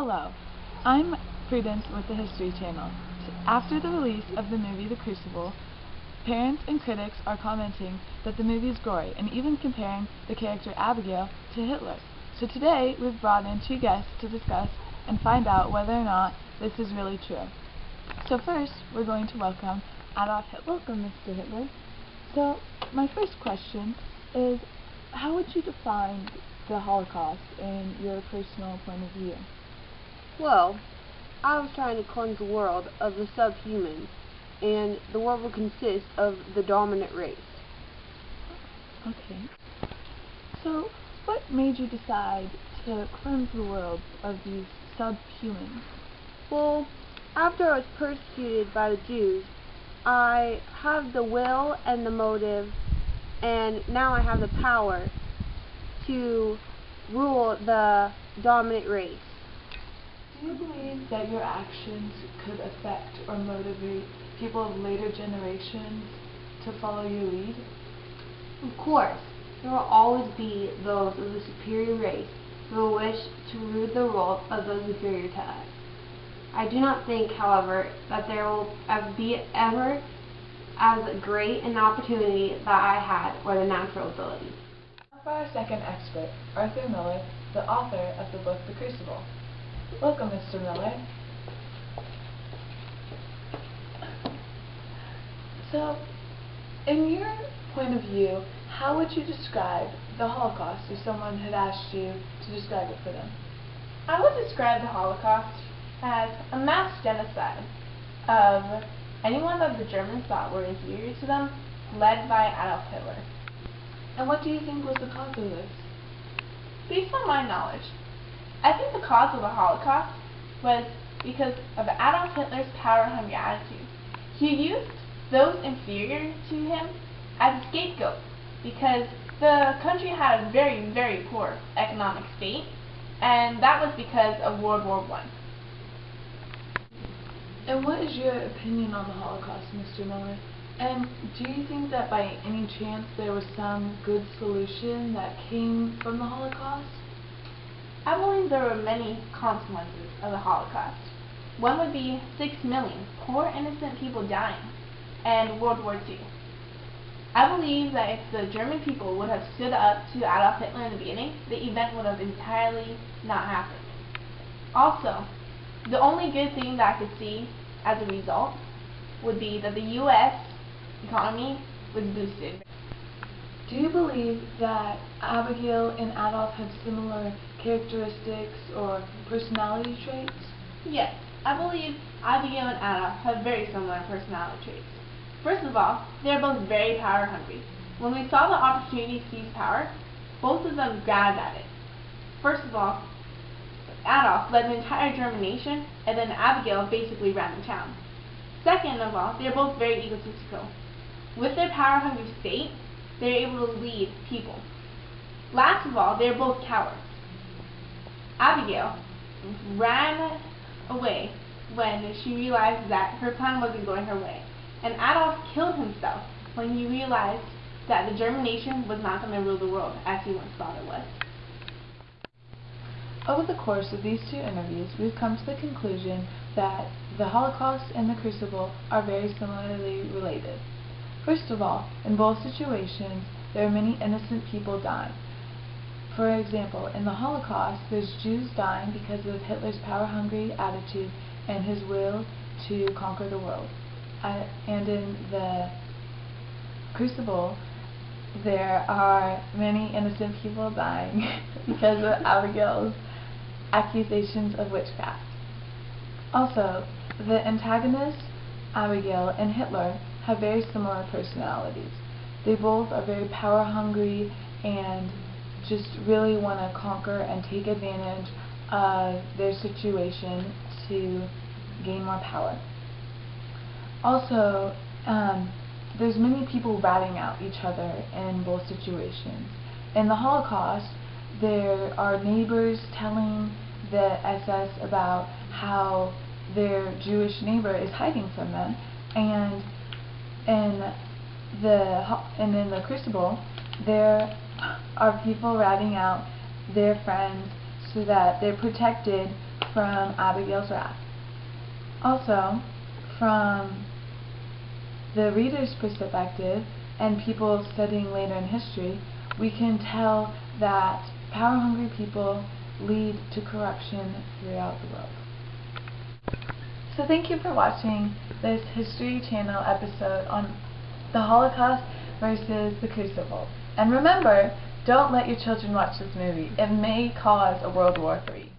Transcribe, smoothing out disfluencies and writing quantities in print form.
Hello, I'm Prudence with the History Channel. After the release of the movie The Crucible, parents and critics are commenting that the movie is gory and even comparing the character Abigail to Hitler. So today we've brought in two guests to discuss and find out whether or not this is really true. So first, we're going to welcome Adolf Hitler. Welcome, Mr. Hitler. So my first question is, how would you define the Holocaust in your personal point of view? Well, I was trying to cleanse the world of the subhumans, and the world will consist of the dominant race. Okay. So, what made you decide to cleanse the world of these subhumans? Well, after I was persecuted by the Jews, I have the will and the motive, and now I have the power to rule the dominant race. Do you believe that your actions could affect or motivate people of later generations to follow your lead? Of course, there will always be those of the superior race who will wish to rule the world of those inferior to us. I do not think, however, that there will be ever as great an opportunity that I had or the natural ability. For our second expert, Arthur Miller, the author of the book The Crucible. Welcome, Mr. Miller. So, in your point of view, how would you describe the Holocaust if someone had asked you to describe it for them? I would describe the Holocaust as a mass genocide of anyone that the Germans thought were inferior to them, led by Adolf Hitler. And what do you think was the cause of this? Based on my knowledge, I think the cause of the Holocaust was because of Adolf Hitler's power-hungry attitude. He used those inferior to him as a scapegoat because the country had a very, very poor economic state, and that was because of World War I. And what is your opinion on the Holocaust, Mr. Miller? And do you think that by any chance there was some good solution that came from the Holocaust? I believe there were many consequences of the Holocaust. One would be 6 million poor innocent people dying, and World War II. I believe that if the German people would have stood up to Adolf Hitler in the beginning, the event would have entirely not happened. Also, the only good thing that I could see as a result would be that the U.S. economy was boosted. Do you believe that Abigail and Adolf had similar characteristics or personality traits? Yes, I believe Abigail and Adolf have very similar personality traits. First of all, they are both very power hungry. When we saw the opportunity to seize power, both of them grabbed at it. First of all, Adolf led the entire German nation, and then Abigail basically ran the town. Second of all, they are both very egotistical. With their power-hungry state, they are able to lead people. Last of all, they are both cowards. Abigail ran away when she realized that her plan wasn't going her way, and Adolf killed himself when he realized that the German nation was not going to rule the world as he once thought it was. Over the course of these two interviews, we've come to the conclusion that the Holocaust and the Crucible are very similarly related. First of all, in both situations, there are many innocent people dying. For example, in the Holocaust, there's Jews dying because of Hitler's power-hungry attitude and his will to conquer the world. And in the Crucible, there are many innocent people dying because of Abigail's accusations of witchcraft. Also, the antagonists, Abigail and Hitler, have very similar personalities. They both are very power-hungry and just really want to conquer and take advantage of their situation to gain more power. Also, there's many people ratting out each other in both situations. In the Holocaust, there are neighbors telling the SS about how their Jewish neighbor is hiding from them, and in the Crucible, there are people ratting out their friends so that they're protected from Abigail's Wrath. Also, from the reader's perspective and people studying later in history, we can tell that power-hungry people lead to corruption throughout the world. So thank you for watching this History Channel episode on the Holocaust versus the Crucible. And remember, don't let your children watch this movie. It may cause a World War III.